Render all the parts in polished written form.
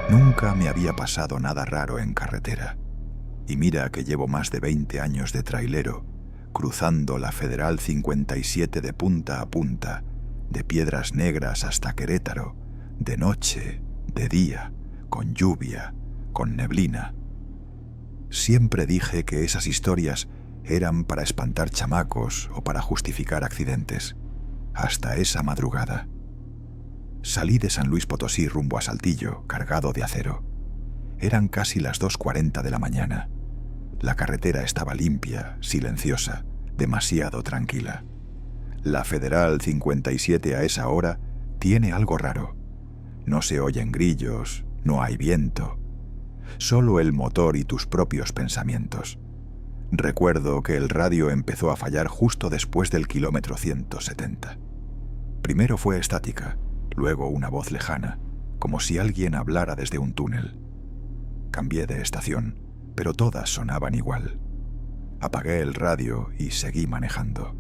Nunca me había pasado nada raro en carretera. Y mira que llevo más de 20 años de trailero, cruzando la Federal 57 de punta a punta, de Piedras Negras hasta Querétaro, de noche, de día, con lluvia, con neblina. Siempre dije que esas historias eran para espantar chamacos o para justificar accidentes. Hasta esa madrugada. Salí de San Luis Potosí rumbo a Saltillo, cargado de acero. Eran casi las 2:40 de la mañana. La carretera estaba limpia, silenciosa, demasiado tranquila. La Federal 57 a esa hora tiene algo raro. No se oyen grillos, no hay viento. Solo el motor y tus propios pensamientos. Recuerdo que el radio empezó a fallar justo después del kilómetro 170. Primero fue estática, luego una voz lejana, como si alguien hablara desde un túnel. Cambié de estación, pero todas sonaban igual. Apagué el radio y seguí manejando.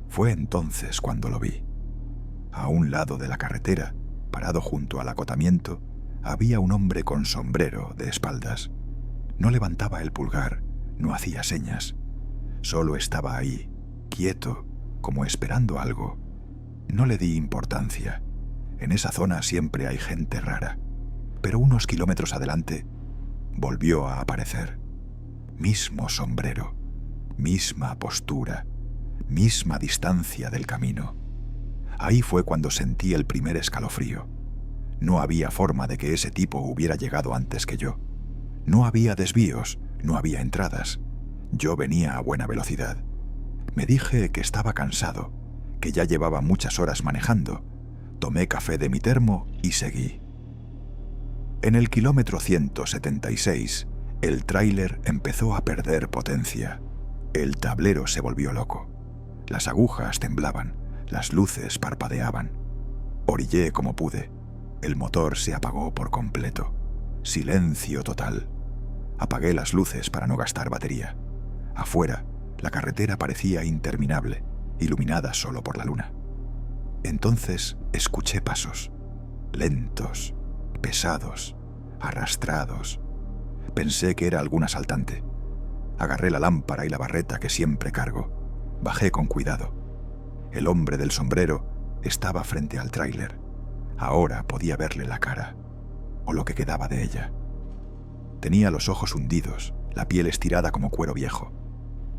Fue entonces cuando lo vi. A un lado de la carretera, parado junto al acotamiento, había un hombre con sombrero de espaldas. No levantaba el pulgar, no hacía señas. Solo estaba ahí, quieto, como esperando algo. No le di importancia. En esa zona siempre hay gente rara. Pero unos kilómetros adelante, volvió a aparecer. Mismo sombrero, misma postura, misma distancia del camino. Ahí fue cuando sentí el primer escalofrío. No había forma de que ese tipo hubiera llegado antes que yo. No había desvíos, no había entradas. Yo venía a buena velocidad. Me dije que estaba cansado, que ya llevaba muchas horas manejando. Tomé café de mi termo y seguí. En el kilómetro 176, el tráiler empezó a perder potencia. El tablero se volvió loco. Las agujas temblaban, las luces parpadeaban. Orillé como pude. El motor se apagó por completo. Silencio total. Apagué las luces para no gastar batería. Afuera, la carretera parecía interminable, iluminada solo por la luna. Entonces escuché pasos, lentos, pesados, arrastrados. Pensé que era algún asaltante. Agarré la lámpara y la barreta que siempre cargo. Bajé con cuidado. El hombre del sombrero estaba frente al tráiler. Ahora podía verle la cara, o lo que quedaba de ella. Tenía los ojos hundidos, la piel estirada como cuero viejo.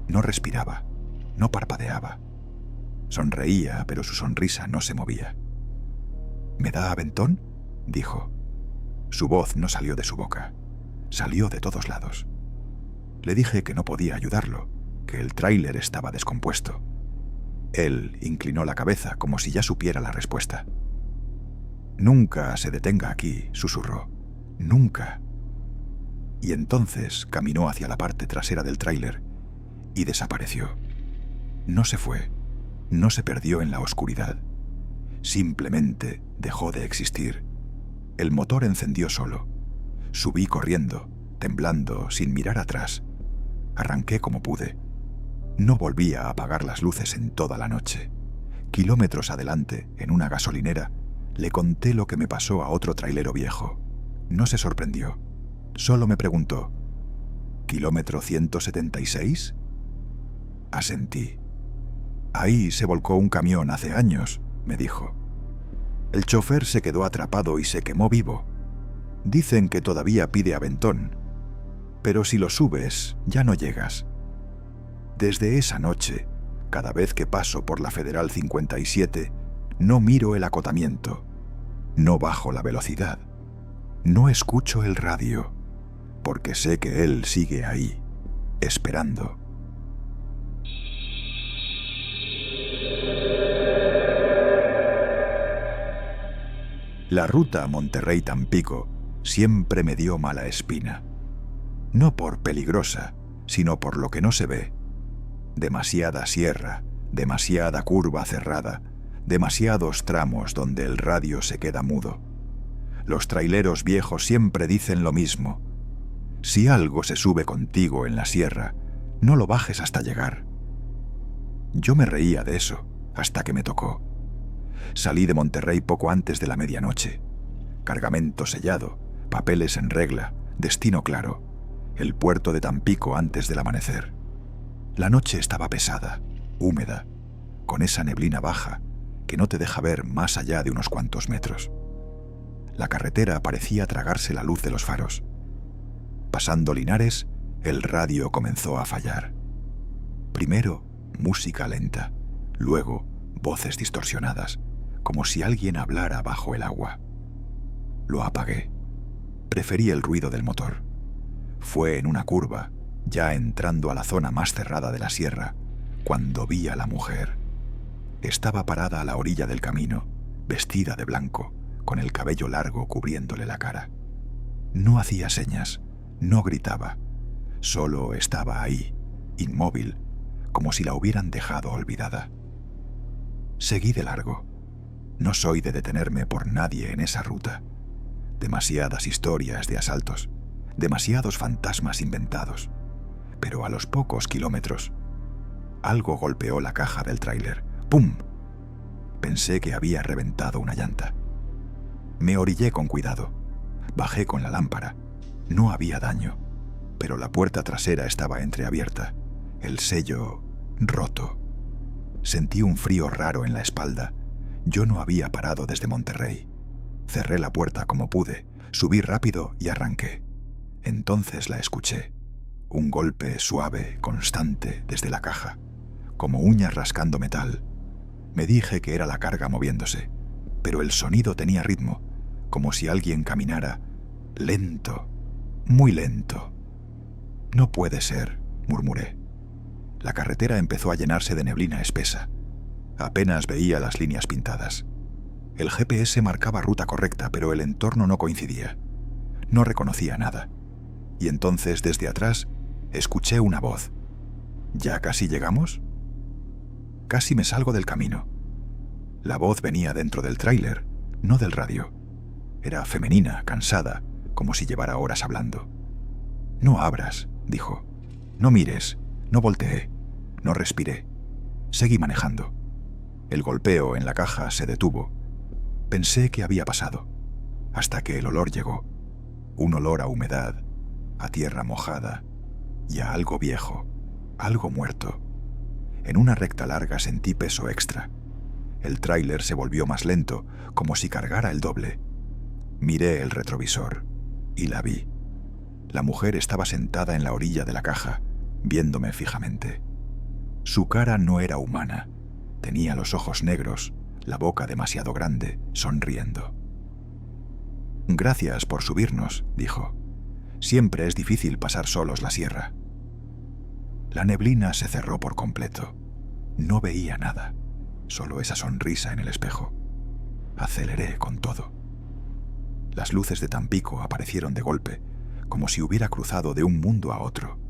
No respiraba, no parpadeaba. Sonreía, pero su sonrisa no se movía. ¿Me da aventón?, dijo. Su voz no salió de su boca, salió de todos lados. Le dije que no podía ayudarlo, que el tráiler estaba descompuesto. Él inclinó la cabeza como si ya supiera la respuesta. «Nunca se detenga aquí», susurró. «Nunca». Y entonces caminó hacia la parte trasera del tráiler y desapareció. No se fue, no se perdió en la oscuridad. Simplemente dejó de existir. El motor encendió solo. Subí corriendo, temblando, sin mirar atrás. Arranqué como pude. No volví a apagar las luces en toda la noche. Kilómetros adelante, en una gasolinera, le conté lo que me pasó a otro trailero viejo. No se sorprendió. Solo me preguntó: ¿kilómetro 176? Asentí. Ahí se volcó un camión hace años, me dijo. El chofer se quedó atrapado y se quemó vivo. Dicen que todavía pide aventón, pero si lo subes, ya no llegas. Desde esa noche, cada vez que paso por la Federal 57, no miro el acotamiento, no bajo la velocidad, no escucho el radio, porque sé que él sigue ahí, esperando. La ruta Monterrey-Tampico siempre me dio mala espina. No por peligrosa, sino por lo que no se ve. Demasiada sierra, demasiada curva cerrada, demasiados tramos donde el radio se queda mudo. Los traileros viejos siempre dicen lo mismo. Si algo se sube contigo en la sierra, No lo bajes hasta llegar. Yo me reía de eso, hasta que me tocó. Salí de Monterrey poco antes de la medianoche. Cargamento sellado, papeles en regla, destino claro. El puerto de Tampico antes del amanecer. La noche estaba pesada, húmeda, con esa neblina baja que no te deja ver más allá de unos cuantos metros. La carretera parecía tragarse la luz de los faros. Pasando Linares, el radio comenzó a fallar. Primero, música lenta, luego, voces distorsionadas, como si alguien hablara bajo el agua. Lo apagué. Preferí el ruido del motor. Fue en una curva, ya entrando a la zona más cerrada de la sierra, cuando vi a la mujer. Estaba parada a la orilla del camino, vestida de blanco, con el cabello largo cubriéndole la cara. No hacía señas, no gritaba, solo estaba ahí, inmóvil, como si la hubieran dejado olvidada. Seguí de largo. No soy de detenerme por nadie en esa ruta. Demasiadas historias de asaltos, demasiados fantasmas inventados. Pero a los pocos kilómetros, algo golpeó la caja del tráiler. ¡Pum! Pensé que había reventado una llanta. Me orillé con cuidado. Bajé con la lámpara. No había daño, pero la puerta trasera estaba entreabierta, el sello roto. Sentí un frío raro en la espalda. Yo no había parado desde Monterrey. Cerré la puerta como pude, subí rápido y arranqué. Entonces la escuché. Un golpe suave, constante, desde la caja, como uñas rascando metal. Me dije que era la carga moviéndose, pero el sonido tenía ritmo, como si alguien caminara lento, muy lento. No puede ser, murmuré. La carretera empezó a llenarse de neblina espesa. Apenas veía las líneas pintadas. El GPS marcaba ruta correcta, pero el entorno no coincidía. No reconocía nada. Y entonces, desde atrás, escuché una voz. ¿Ya casi llegamos? Casi me salgo del camino. La voz venía dentro del tráiler, no del radio. Era femenina, cansada, como si llevara horas hablando. No abras, dijo. No mires, no volteé, no respiré. Seguí manejando. El golpeo en la caja se detuvo. Pensé que había pasado, hasta que el olor llegó. Un olor a humedad, a tierra mojada y a algo viejo, algo muerto. En una recta larga sentí peso extra. El tráiler se volvió más lento, como si cargara el doble. Miré el retrovisor y la vi. La mujer estaba sentada en la orilla de la caja, viéndome fijamente. Su cara no era humana. Tenía los ojos negros, la boca demasiado grande, sonriendo. «Gracias por subirnos», dijo. «Siempre es difícil pasar solos la sierra». La neblina se cerró por completo. No veía nada, solo esa sonrisa en el espejo. Aceleré con todo. Las luces de Tampico aparecieron de golpe, como si hubiera cruzado de un mundo a otro.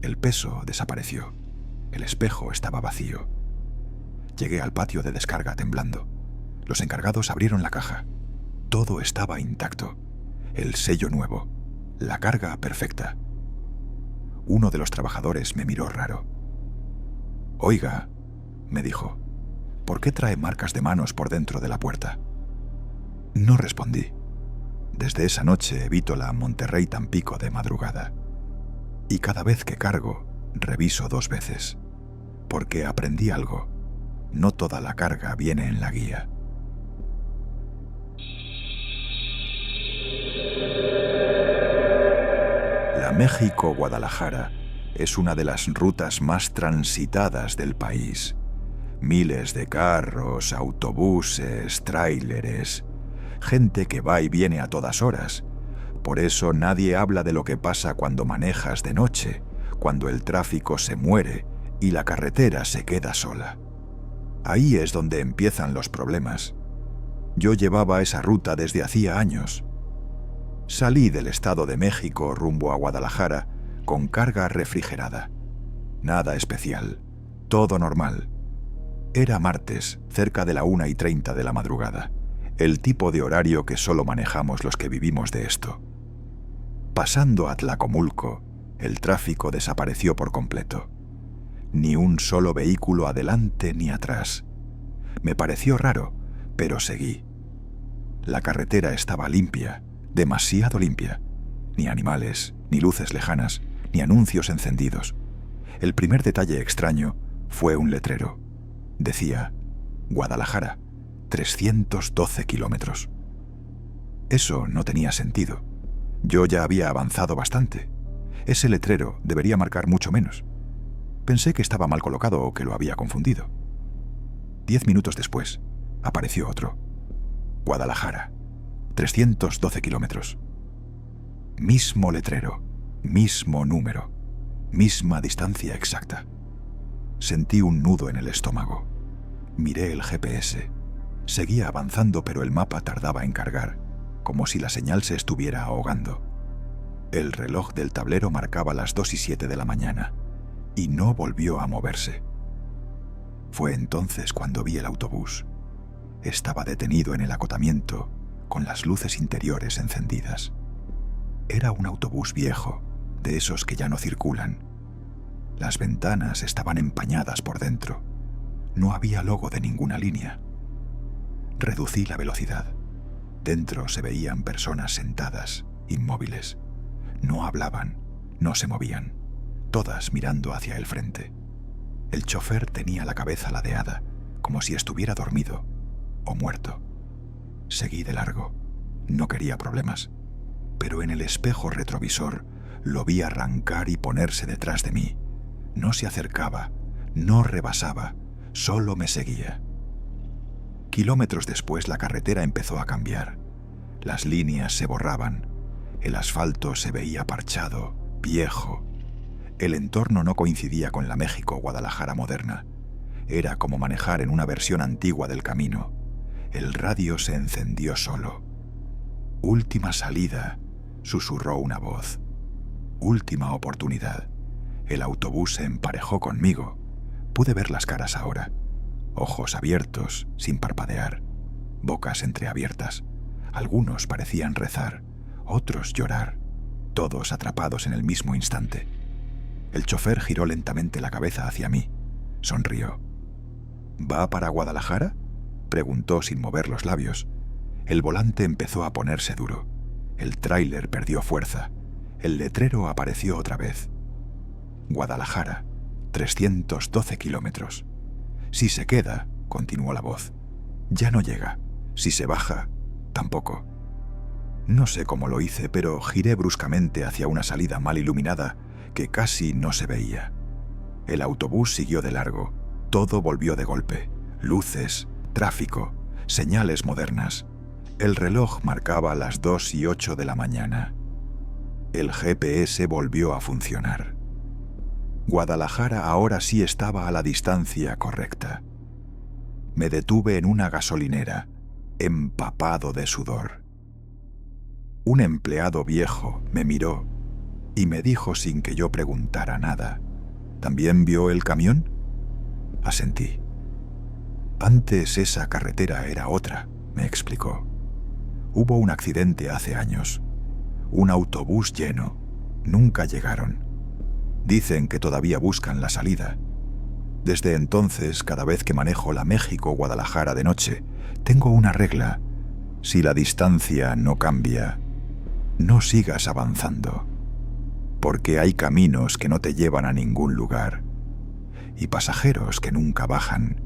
El peso desapareció. El espejo estaba vacío. Llegué al patio de descarga temblando. Los encargados abrieron la caja. Todo estaba intacto. El sello nuevo. La carga perfecta. Uno de los trabajadores me miró raro. «Oiga», me dijo, «¿por qué trae marcas de manos por dentro de la puerta?» No respondí. Desde esa noche evito la Monterrey-Tampico de madrugada. Y cada vez que cargo, reviso 2 veces. Porque aprendí algo. No toda la carga viene en la guía. La México-Guadalajara es una de las rutas más transitadas del país. Miles de carros, autobuses, tráileres, gente que va y viene a todas horas. Por eso nadie habla de lo que pasa cuando manejas de noche, cuando el tráfico se muere y la carretera se queda sola. Ahí es donde empiezan los problemas. Yo llevaba esa ruta desde hacía años. Salí del Estado de México rumbo a Guadalajara con carga refrigerada. Nada especial, todo normal. Era martes, cerca de la 1:30 de la madrugada, el tipo de horario que solo manejamos los que vivimos de esto. Pasando a Tlacomulco, El tráfico desapareció por completo. Ni un solo vehículo adelante ni atrás. Me pareció raro, pero seguí. La carretera estaba limpia, demasiado limpia. Ni animales, ni luces lejanas, ni anuncios encendidos. El primer detalle extraño fue un letrero. Decía, Guadalajara, 312 kilómetros. Eso no tenía sentido. Yo ya había avanzado bastante. Ese letrero debería marcar mucho menos. Pensé que estaba mal colocado o que lo había confundido. 10 minutos después, apareció otro. Guadalajara, 312 kilómetros. Mismo letrero, mismo número, misma distancia exacta. Sentí un nudo en el estómago. Miré el GPS. Seguía avanzando, pero el mapa tardaba en cargar, como si la señal se estuviera ahogando. El reloj del tablero marcaba las 2:07 de la mañana, y no volvió a moverse. Fue entonces cuando vi el autobús. Estaba detenido en el acotamiento, con las luces interiores encendidas. Era un autobús viejo, de esos que ya no circulan. Las ventanas estaban empañadas por dentro. No había logo de ninguna línea. Reducí la velocidad. Dentro se veían personas sentadas, inmóviles. No hablaban, no se movían, todas mirando hacia el frente. El chofer tenía la cabeza ladeada, como si estuviera dormido o muerto. Seguí de largo. No quería problemas. Pero en el espejo retrovisor lo vi arrancar y ponerse detrás de mí. No se acercaba, no rebasaba, solo me seguía. Kilómetros después la carretera empezó a cambiar. Las líneas se borraban. El asfalto se veía parchado, viejo. El entorno no coincidía con la México-Guadalajara moderna. Era como manejar en una versión antigua del camino. El radio se encendió solo. Última salida, susurró una voz. Última oportunidad. El autobús se emparejó conmigo. Pude ver las caras ahora. Ojos abiertos, sin parpadear. Bocas entreabiertas. Algunos parecían rezar, otros llorar. Todos atrapados en el mismo instante. El chofer giró lentamente la cabeza hacia mí. Sonrió. ¿Va para Guadalajara?, preguntó sin mover los labios. El volante empezó a ponerse duro. El tráiler perdió fuerza. El letrero apareció otra vez. Guadalajara, 312 kilómetros. Si se queda, continuó la voz, ya no llega. Si se baja, tampoco. No sé cómo lo hice, pero giré bruscamente hacia una salida mal iluminada que casi no se veía. El autobús siguió de largo. Todo volvió de golpe. Luces, tráfico, señales modernas. El reloj marcaba las 2:08 de la mañana. El GPS volvió a funcionar. Guadalajara ahora sí estaba a la distancia correcta. Me detuve en una gasolinera, empapado de sudor. Un empleado viejo me miró y me dijo sin que yo preguntara nada: ¿también vio el camión? Asentí. Antes esa carretera era otra, me explicó. Hubo un accidente hace años. Un autobús lleno. Nunca llegaron. Dicen que todavía buscan la salida. Desde entonces, cada vez que manejo la México-Guadalajara de noche, tengo una regla. Si la distancia no cambia, no sigas avanzando. Porque hay caminos que no te llevan a ningún lugar. Y pasajeros que nunca bajan.